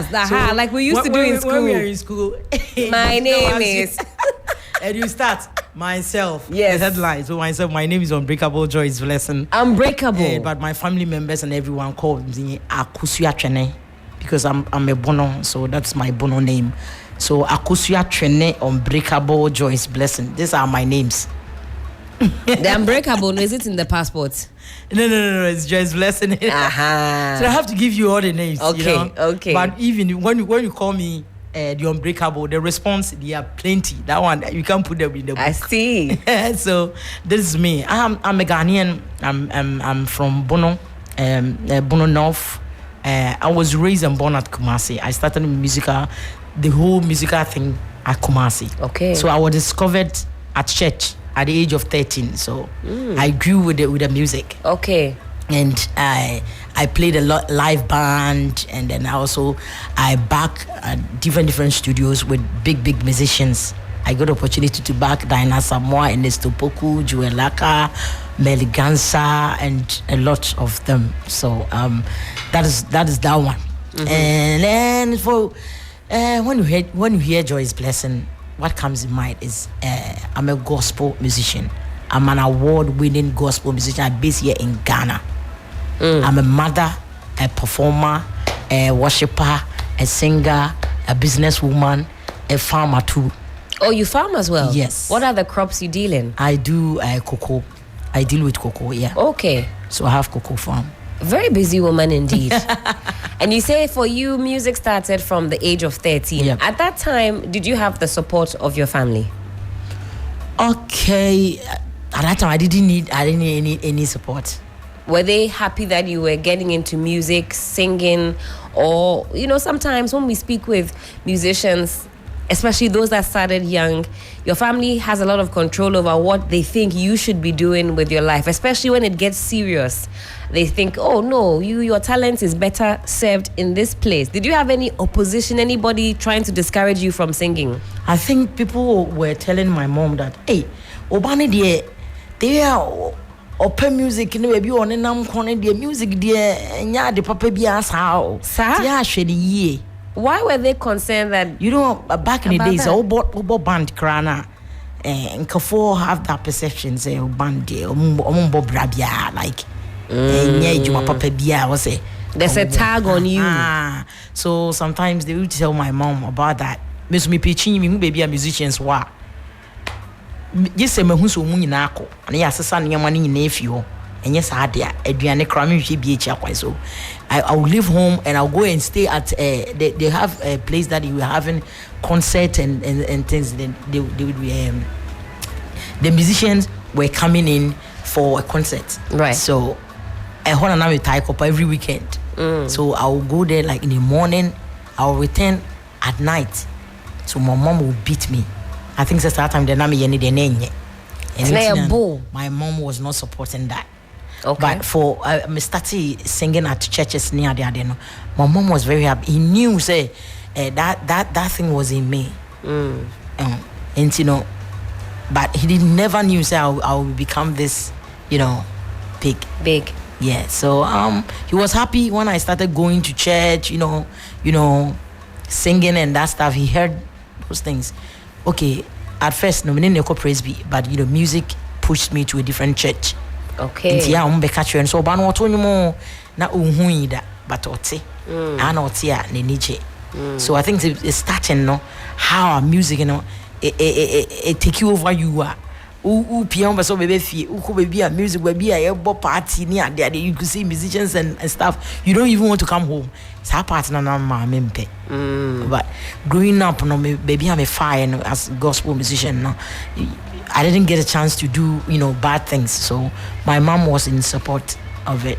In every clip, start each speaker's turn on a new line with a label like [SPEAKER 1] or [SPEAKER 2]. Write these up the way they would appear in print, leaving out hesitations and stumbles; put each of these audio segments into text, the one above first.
[SPEAKER 1] So like we used to do in school.
[SPEAKER 2] When we were in school,
[SPEAKER 1] my name is.
[SPEAKER 2] And you start myself.
[SPEAKER 1] Yes.
[SPEAKER 2] The headline. So myself, my name is Unbreakable Joyce Blessing.
[SPEAKER 1] Unbreakable.
[SPEAKER 2] But my family members and everyone call me Akusua Trene because I'm a Bono, so that's my Bono name. So Akusua Trene Unbreakable Joyce Blessing. These are my names.
[SPEAKER 1] The Unbreakable, is it in the passport?
[SPEAKER 2] No, it's Joyce Blessing. So I have to give you all the names.
[SPEAKER 1] Okay,
[SPEAKER 2] you know?
[SPEAKER 1] okay.
[SPEAKER 2] But even when you call me the Unbreakable, the response, they are plenty. That one, you can't put them in the book.
[SPEAKER 1] I see.
[SPEAKER 2] So this is me. I'm a Ghanaian. I'm from Bono, Bono North. I was raised and born at Kumasi. I started the whole musical thing at Kumasi.
[SPEAKER 1] Okay.
[SPEAKER 2] So I was discovered at church at the age of 13. So I grew with the music.
[SPEAKER 1] Okay.
[SPEAKER 2] And I played a lot live band, and then I back at different studios with big musicians. I got the opportunity to back Diana Samoa, Ernesto Poku, Joelaka, Meligansa, and a lot of them. So that is that one. And then for when you hear Joyce Blessing, what comes in mind is I'm a gospel musician. I'm an award-winning gospel musician. I'm based here in Ghana. I'm a mother, a performer, a worshiper, a singer, a businesswoman, a farmer too.
[SPEAKER 1] Oh, you farm as well?
[SPEAKER 2] Yes.
[SPEAKER 1] What are the crops you deal in?
[SPEAKER 2] I do cocoa. I deal with cocoa, yeah.
[SPEAKER 1] Okay.
[SPEAKER 2] So I have cocoa farm.
[SPEAKER 1] Very busy woman indeed. And you say for you, music started from the age of 13.
[SPEAKER 2] Yep.
[SPEAKER 1] At that time, did you have the support of your family?
[SPEAKER 2] Okay. At that time, I didn't need any support.
[SPEAKER 1] Were they happy that you were getting into music, singing, or, sometimes when we speak with musicians, especially those that started young, your family has a lot of control over what they think you should be doing with your life, especially when it gets serious. They think, oh no, your talent is better served in this place. Did you have any opposition, anybody trying to discourage you from singing?
[SPEAKER 2] I think people were telling my mom that, hey, Obani they are open music no be on nam kone the music there nya de papa bi asa
[SPEAKER 1] Sir?
[SPEAKER 2] Yeah, ye.
[SPEAKER 1] Why were they concerned that
[SPEAKER 2] back in the days obo band krana nkafo have that perception say band there ombo brabia like nya ejuma papa bia was say
[SPEAKER 1] there's a tag on you.
[SPEAKER 2] So sometimes they would tell my mom about that. Me pitching me baby musicians wa yes mahu so mu nyina akọ na ya sesa ne yama ne nyina afio enye sa ade a aduane kra me hwe bi echi akwan. So I will leave home and I'll go and stay at they have a place that you are having concert and things. Then they would be the musicians were coming in for a concert,
[SPEAKER 1] right?
[SPEAKER 2] So I hold on with tie up every weekend. So I will go there like in the morning, I will return at night. So my mom will beat me. I think that's that time the name yeni de nenye. My mom was not supporting that.
[SPEAKER 1] Okay.
[SPEAKER 2] But for me started singing at churches near there, my mom was very happy. He knew say that thing was in me. And but he never knew say I will become this, big. Yeah. So he was happy when I started going to church, singing and that stuff. He heard those things. Okay, at first no me praise be, but music pushed me to a different church.
[SPEAKER 1] Okay.
[SPEAKER 2] Nti ya umbe catch you, and so ban wato nyumo na unhui da but ote ana ote a ne nije. So I think it's starting how our music it take you over you are piano so baby fie uko baby a music baby a party ni ade you could see musicians and stuff. You don't even want to come home. It's our part na ma mempe. But growing up baby I'm a fire as gospel musician I didn't get a chance to do bad things. So my mom was in support of it.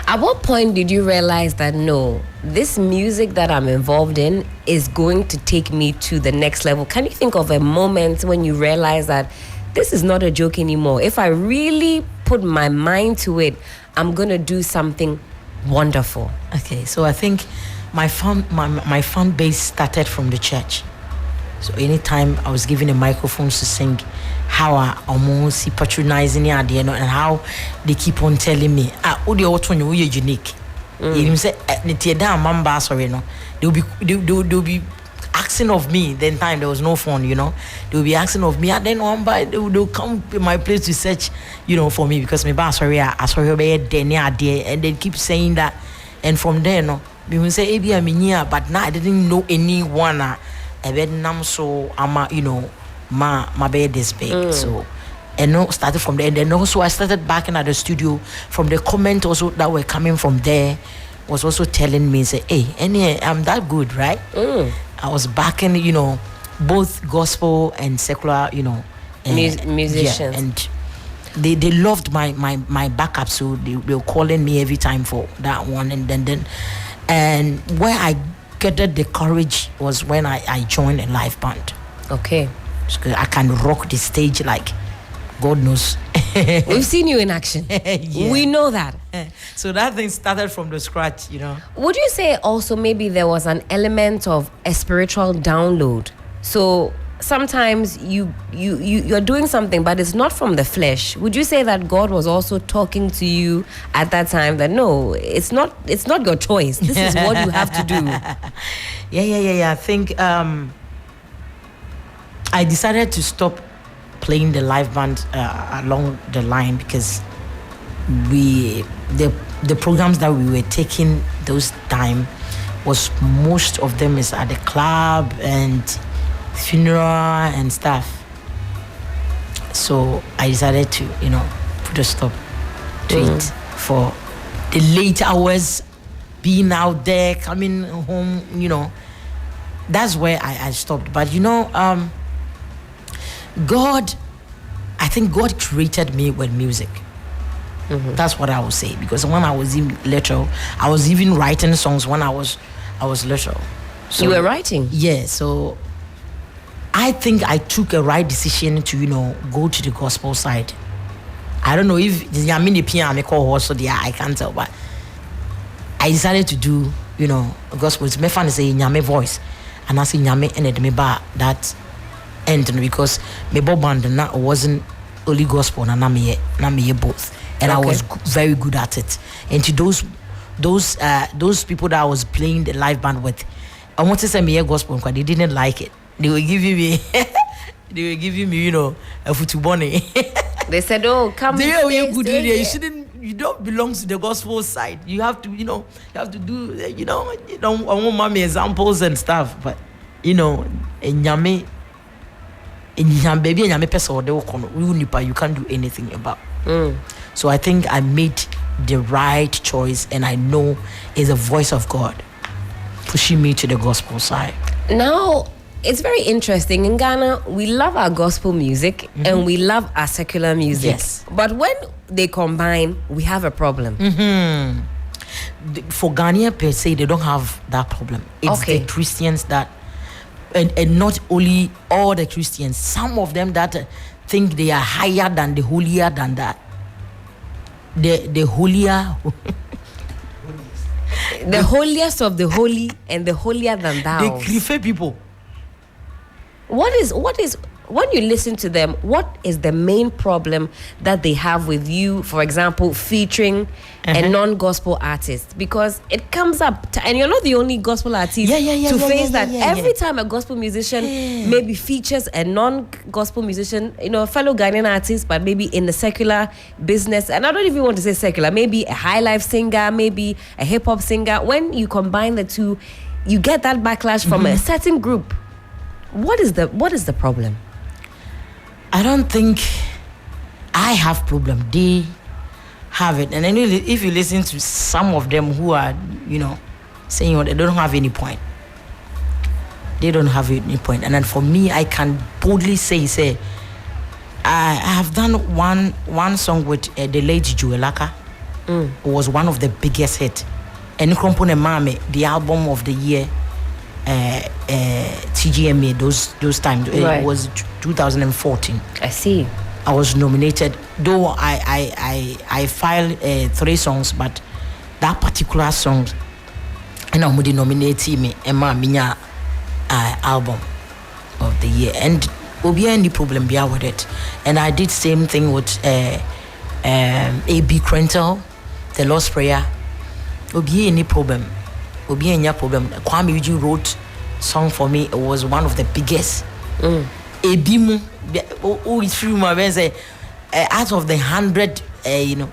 [SPEAKER 1] At what point did you realize that no, this music that I'm involved in is going to take me to the next level? Can you think of a moment when you realize that this is not a joke anymore? If I really put my mind to it, I'm going to do something wonderful.
[SPEAKER 2] Okay, so I think my fan base started from the church. So anytime I was given a microphone to sing, how I almost patronizing and how they keep on telling me, you're unique. You say sorry, no. They'll be asking of me. Then time there was no phone, you know. They'll be asking of me, and then one by they'll come to my place to search, you know, for me because me ba sorry, I sorry and they keep saying that, and from there, no, we will say maybe I'm in here, but now I didn't know anyone. So I'm, you know, my bed is big, so. And no, started from there, and then also I started backing at the studio. From the comment also that were coming from there was also telling me, say, hey, I'm that good, right? I was backing, you know, both gospel and secular, you know,
[SPEAKER 1] musicians.
[SPEAKER 2] Yeah, and they loved my backup, so they were calling me every time for that one, and then and where I gathered the courage was when I joined a live band.
[SPEAKER 1] Okay,
[SPEAKER 2] so I can rock the stage like God knows.
[SPEAKER 1] We've seen you in action. Yeah. We know that.
[SPEAKER 2] So that thing started from the scratch, you know.
[SPEAKER 1] Would you say also maybe there was an element of a spiritual download? So sometimes you're doing something, but it's not from the flesh. Would you say that God was also talking to you at that time that no, it's not your choice. This is what you have to do.
[SPEAKER 2] Yeah. I think I decided to stop playing the live band along the line because the programs that we were taking those time was most of them is at the club and funeral and stuff. So I decided to, you know, put a stop to it for the late hours, being out there, coming home, you know. That's where I stopped. But you know, I think God created me with music. That's what I would say, because when I was in little, I was even writing songs when I was little. So,
[SPEAKER 1] you were writing?
[SPEAKER 2] Yeah, so I think I took a right decision to, you know, go to the gospel side. I don't know if I can't tell, but I decided to do, you know, gospel. It's my fan say Nyame voice, and I say Nyame and me ba that end because my band wasn't only gospel and na me both, and I was very good at it. And to those people that I was playing the live band with, I want to say me gospel because they didn't like it. They were giving me you know, a futubone.
[SPEAKER 1] They said, oh, come
[SPEAKER 2] you don't belong to the gospel side. You have to, you know, do, you know, I want mommy examples and stuff, but you know, baby, you can't do anything about. So I think I made the right choice, and I know it's the voice of God pushing me to the gospel side.
[SPEAKER 1] Now, it's very interesting. In Ghana, we love our gospel music and we love our secular music.
[SPEAKER 2] Yes.
[SPEAKER 1] But when they combine, we have a problem.
[SPEAKER 2] For Ghanaian per se, they don't have that problem. It's the Christians that, and not only all the Christians, some of them that think they are higher than the holier than that. The holier...
[SPEAKER 1] the holiest of the holy and the holier than thou.
[SPEAKER 2] They prefer people.
[SPEAKER 1] What is when you listen to them, what is the main problem that they have with you, for example, featuring a non-gospel artist? Because it comes up, and you're not the only gospel artist to face that. Every time a gospel musician maybe features a non-gospel musician, you know, a fellow Ghanaian artist, but maybe in the secular business, and I don't even want to say secular, maybe a high life singer, maybe a hip-hop singer, when you combine the two, you get that backlash from a certain group. What is the problem?
[SPEAKER 2] I don't think I have problem. They have it. And then if you listen to some of them who are, you know, saying they don't have any point. They don't have any point. And then for me, I can boldly say, I have done one song with the late Joelaka. It was one of the biggest hits. And Krompone Mame, the album of the year, TGMA, those times. It was 2014.
[SPEAKER 1] I see.
[SPEAKER 2] I was nominated, though I filed 3 songs, but that particular song, and I'm going to nominate me and my album of the year, and will be any problem with it. And I did same thing with A.B. Crentel, The Lost Prayer. Obi any problem. Obi any problem. Kwame Eugene wrote song for me. It was one of the biggest. Ebimu, who is free my say out of the 100, you know,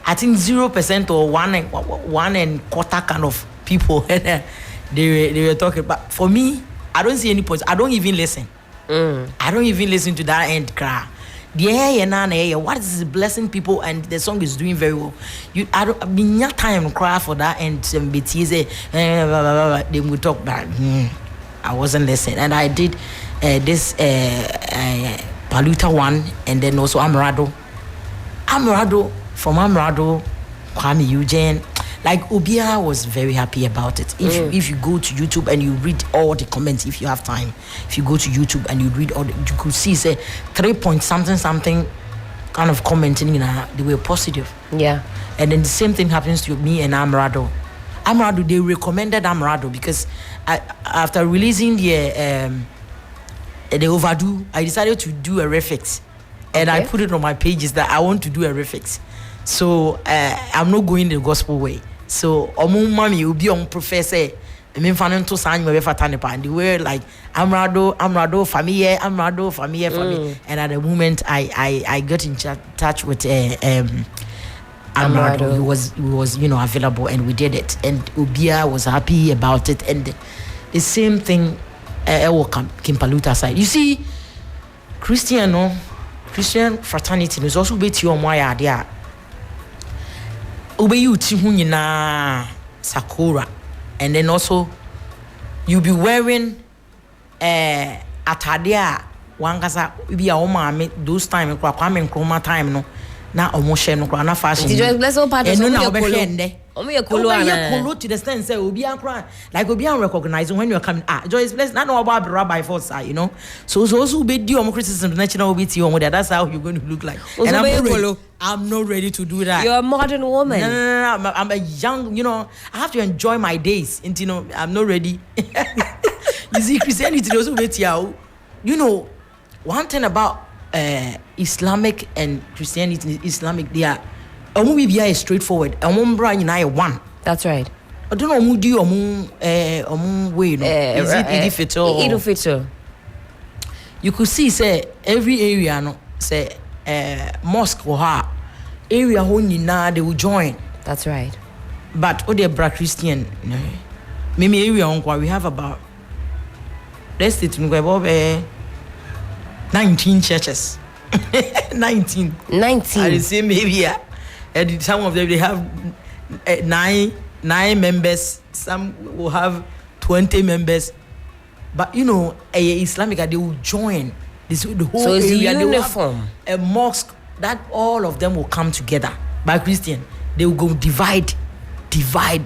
[SPEAKER 2] I think 0% or 1.25 kind of people they were talking. But for me, I don't see any point. I don't even listen. I don't even listen to that end cry. What is blessing people, and the song is doing very well. I don't mean your time cry for that and they will talk back. I wasn't listening, and I did this Paluta one, and then also Amrado from Amrado, Kwame Eugene. Like Obia was very happy about it. If you go to YouTube and you read all the comments, if you have time, if you go to YouTube and you read all, you could see say 3 point something kind of commenting, you know, they were positive.
[SPEAKER 1] Yeah.
[SPEAKER 2] And then the same thing happens to me and Amrado. They recommended Amrado because after releasing the Overdue, I decided to do a refix, and I put it on my pages that I want to do a refix. So I'm not going the gospel way. So mommy will be on professor. I mean, to sign my and they were like Amrado familiar. And at the moment I got in touch with Amrado. He was available, and we did it. And Ubia was happy about it. And the same thing Kimpaluta side. You see, Christian fraternity is also bit your my idea. Ube you na Sakura, and then also you be wearing atadia wankasa be a woman those time kwame chroma time no na omo no kwa na fashion.
[SPEAKER 1] Did you bless all part of
[SPEAKER 2] Kolo to the stand say obi akra like obi an recognize when you're coming Joyce Blessing na no about rabbi force you know, so also be do criticism national obi ti omo, that's how you're going to look like. And I'm not ready to do that.
[SPEAKER 1] You're a modern woman.
[SPEAKER 2] No. I'm a young, you know, I have to enjoy my days. And, you know, I'm not ready. You see, Christianity also with you. You know, one thing about Islamic and Christianity, Islamic, they are straightforward. One.
[SPEAKER 1] That's right.
[SPEAKER 2] I don't know who do you way. Is it
[SPEAKER 1] Idufito?
[SPEAKER 2] You could see, say, every area, no, say, mosque or her area they will join.
[SPEAKER 1] That's right.
[SPEAKER 2] But they're black Christian, maybe area we have about, let's say 19 churches. 19
[SPEAKER 1] I
[SPEAKER 2] say maybe and some of them they have 9 members, some will have 20 members, but you know Islamic they will join. The whole
[SPEAKER 1] so it's
[SPEAKER 2] area,
[SPEAKER 1] uniform.
[SPEAKER 2] A mosque that all of them will come together. By Christian, they will go divide.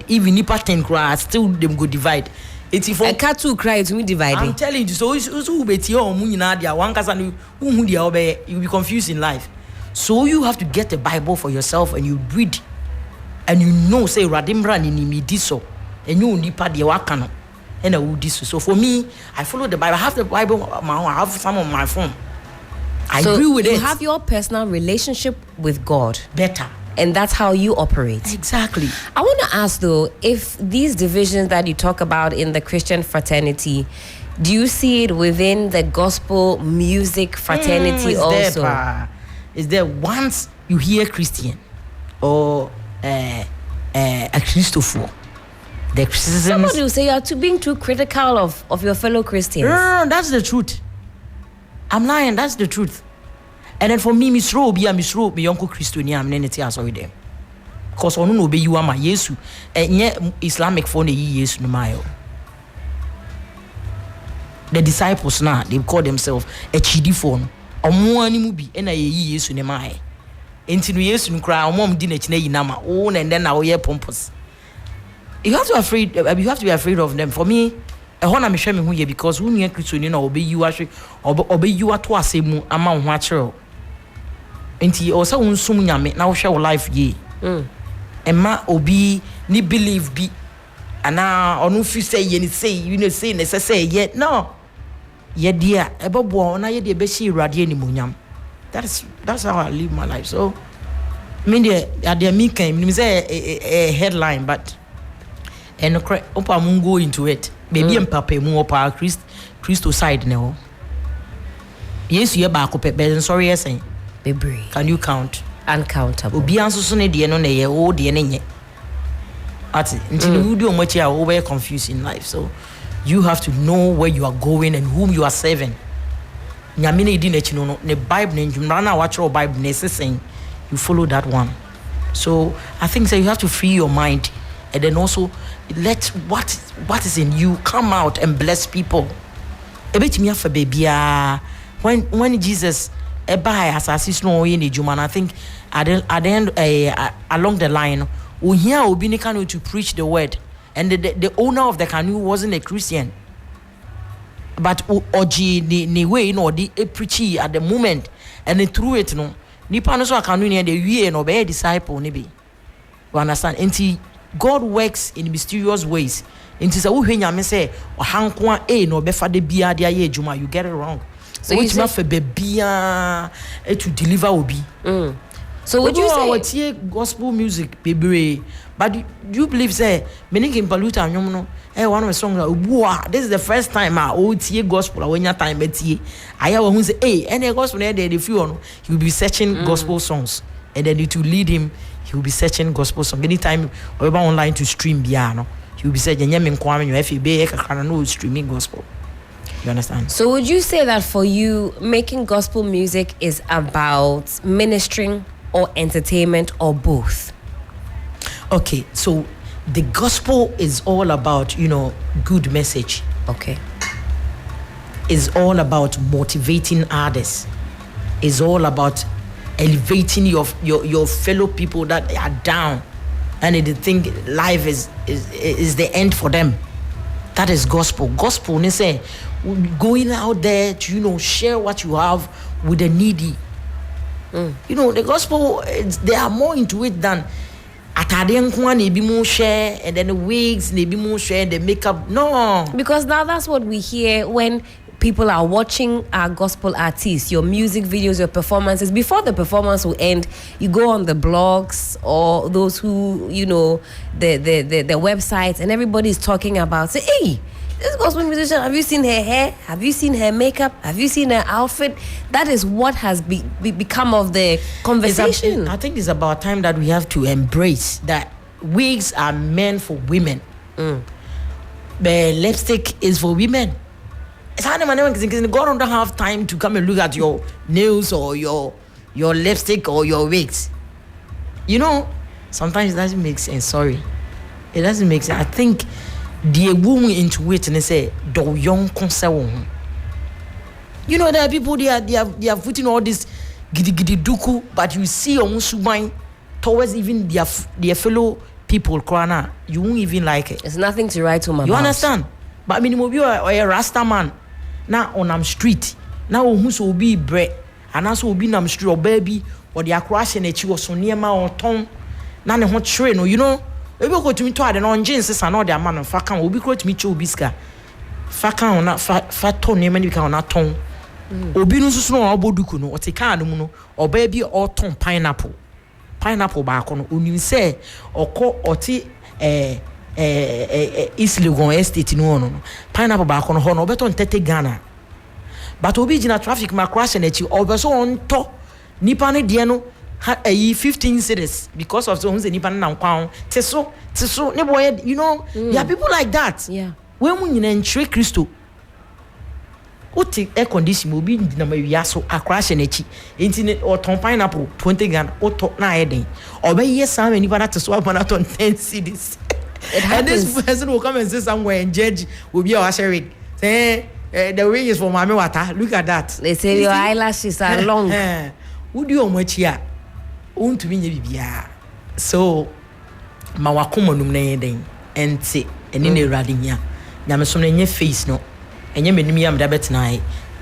[SPEAKER 2] Even if 10 cry, still they will go divide. It's if
[SPEAKER 1] a cat to cry to me dividing.
[SPEAKER 2] I'm telling you, so you'll be confused in life. So you have to get a Bible for yourself and you read, and you know, say Radimbra ni diso, and you nipa de wakano. And I will do so. So for me, I follow the Bible. I have the Bible on my own. I have some on my phone. I agree with it.
[SPEAKER 1] You have your personal relationship with God.
[SPEAKER 2] Better.
[SPEAKER 1] And that's how you operate.
[SPEAKER 2] Exactly.
[SPEAKER 1] I want to ask though, if these divisions that you talk about in the Christian fraternity, do you see it within the gospel music fraternity also?
[SPEAKER 2] Is there once you hear Christian or a Christopher? The criticisms.
[SPEAKER 1] Somebody will say you're being too critical of your fellow Christians.
[SPEAKER 2] No, that's the truth. I'm lying, that's the truth. And then for me, Miss Robi, my uncle Christian, I'm neneti as with them. Because on no be you are my Yesu. And yet Islamic phone Yesu no mayo. The disciples now, they call themselves a chidi phone. Omuani mubi, and I Yesu ne mai. Into Yesu no cry, mom dinner nama, own and then our year pompous. You have to be afraid of them. For me, I want to show me who you because who near Christian obey you actually obey you at twice amount natural. Inti also unsum nyame now share life ye. Emma obi ni believe be and now or no say ye say you know say necessary yet no. Ye dear ebobo na ye de be shi rade ni munyam. That's how I live my life. So I mean there me can say a headline but and opa mungo into it baby and papa mu opa Christo side no yes you ba ko pe sorry yes
[SPEAKER 1] baby
[SPEAKER 2] can you count
[SPEAKER 1] uncountable
[SPEAKER 2] obi anso so ne de no na ye o de ne nye ati until you do much ya over confused in life. So you have to know where you are going and whom you are serving. Nyame na di na chi no ne Bible na njumra na watch your Bible na saying you follow that one. So I think so you have to free your mind and then also let what is in you come out and bless people. Ebetimi afa bebia when Jesus buy assassins no in Juma, I think at the end along the line we hear obi ni canoe to preach the word and the owner of the canoe wasn't a Christian but oji ni way no the preachy at the moment and then through it no nipa no so canoe ni the wie no be disciple ni be you understand until God works in mysterious ways until say wo hwenya me say ohanko a no be fa de bia de aye adwuma you get it wrong. So which ma for bebia to deliver obi.
[SPEAKER 1] So would you say
[SPEAKER 2] what gospel music baby but do you believe say many can pollute anyom no one of the songs this is the first time tie gospel when your time tie aya who say any gospel there the few no he will be searching gospel songs and then it will lead him he will be searching gospel song anytime or online to stream bia no he will be searching nyame nkwame you FB kakana no streaming gospel. You understand?
[SPEAKER 1] So would you say that for you making gospel music is about ministering or entertainment or both?
[SPEAKER 2] Okay, so the gospel is all about, good message.
[SPEAKER 1] Okay.
[SPEAKER 2] It's all about motivating others. It's all about elevating your fellow people that are down and they think life is the end for them. That is gospel. Gospel, they say, going out there to, share what you have with the needy. The gospel, they are more into it than atade they be more share and then the wigs they be more share the makeup. No,
[SPEAKER 1] because now that's what we hear when people are watching our gospel artists, your music videos, your performances. Before the performance will end, you go on the blogs or those who the websites, and everybody is talking about. Say, hey, this gospel musician, have you seen her hair? Have you seen her makeup? Have you seen her outfit? That is what has become of the conversation.
[SPEAKER 2] I think it's about time that we have to embrace that wigs are meant for women. But lipstick is for women. God don't have time to come and look at your nails or your lipstick or your wigs. Sometimes it doesn't make sense. Sorry, it doesn't make sense. I think the woman into it and they say do young concern. There are people they are putting all this gidi duku, but you see on subine towards even their fellow people. Krana, you won't even like it.
[SPEAKER 1] It's nothing to write home about.
[SPEAKER 2] You understand? But I mean, you are a Rasta man. Now on am street. Now who so be bread. And also be nam street or baby or they are crashing at you or so near my or tongue. None of what train or we go to me to add on jeans and all their man and fakan will be quite to me cho biska. Fakan on that fat tone name and you can not tongue. Obinus snow or bodukuno or take muno or baby or tongue pineapple. Pineapple back on you say or call or tea East Legon Estate no pineapple back on horn better on Tete Ghana. But obi jina traffic ma crash and echi obeso on to nipa ne de no 15 cities because of so nipa na nkwan teso ne boy there are people like that.
[SPEAKER 1] Yeah.
[SPEAKER 2] When mu nyina nchire Kristo oti air condition obi na ma wia so a crash and echi enti or ton pineapple 20 Ghana o to na eden obeye sam nipa na teso abana ton 10 cities. And this person will come and say somewhere and judge will be our sharing. Say the ring is for Mami Wata. Look at that.
[SPEAKER 1] They say your eyelashes are long.
[SPEAKER 2] Who do you much here? To be bibia. So mawakuma numne den ente eni ne radin ya. Nyame so na face no. Enye menimi am da betna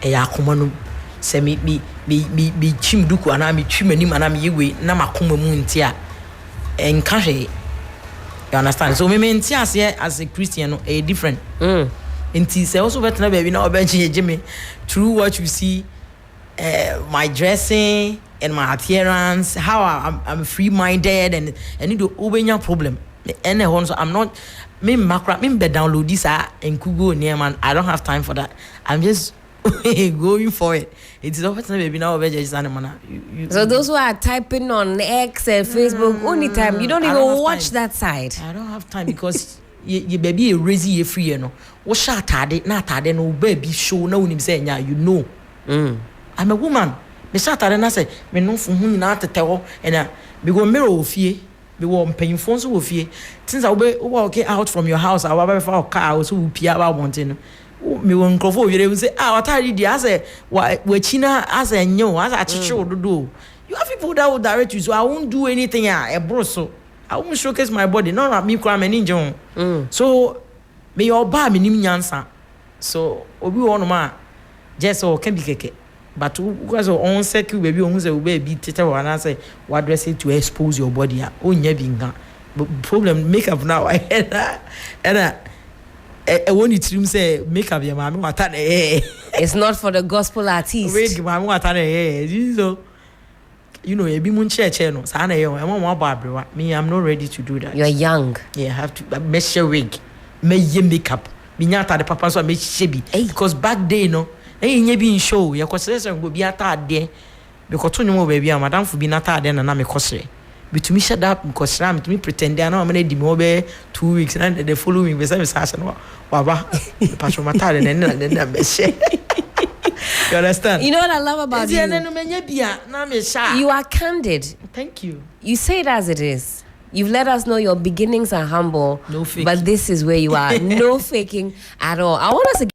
[SPEAKER 2] ya akoma num. Se me chim duku ana me twim anim ana me yewe na makoma mu ntia. Enka hwe. You understand? So me as a Christian different. Inti say also better baby now bench Jimmy through what you see my dressing and my appearance, how I'm free minded and you do obenya problem. And so I'm not me download this and Google near man. I don't have time for that. I'm just going for it. It's the first time baby now
[SPEAKER 1] So those who are typing on X and Facebook only time you don't even watch that side.
[SPEAKER 2] I don't have time because you baby a raise you free, you know. What shot tade na tade no baby show no him say you know. I'm a woman. Me shot tade na say me no fu hu na tetewo and me go mirror ofie. Me wo mpanyimfo so ofie. Since I will okay out from your house, I will for car so pia ba wanting. Me won crofo you say what are you as a wachina as a nyo as a chicho do. You have people that will direct you, so I won't do anything a broso. I won't showcase my body. No, me cry me ninja. So me your ba me nim nyansa. So obi won ma just o can be keke. But because on secure baby on say baby tete wana say what dress it to expose your body. O nya bi nka. Problem makeup now. And I want it to say makeup your mama wata
[SPEAKER 1] It's not for the gospel artist.
[SPEAKER 2] Wait, mama wata so you know, you be mun church no. Sa na yo, me I'm not ready to do that.
[SPEAKER 1] You're young.
[SPEAKER 2] Yeah, I have to measure wig. Me ye makeup. Me nyata the papa so me shebi. Because back day no, nye bi in show. Ya kwese go bi ata ade. Because to nyimo baby madam fu bi nata ade na me kosre. But me shut up because I'm to me pretend I know I'm gonna be 2 weeks and the following week we say no baba pastor mata and then you understand?
[SPEAKER 1] You know what I love about you? You are candid.
[SPEAKER 2] Thank you.
[SPEAKER 1] You say it as it is. You've let us know your beginnings are humble.
[SPEAKER 2] No faking.
[SPEAKER 1] But this is where you are. No faking at all. I want us to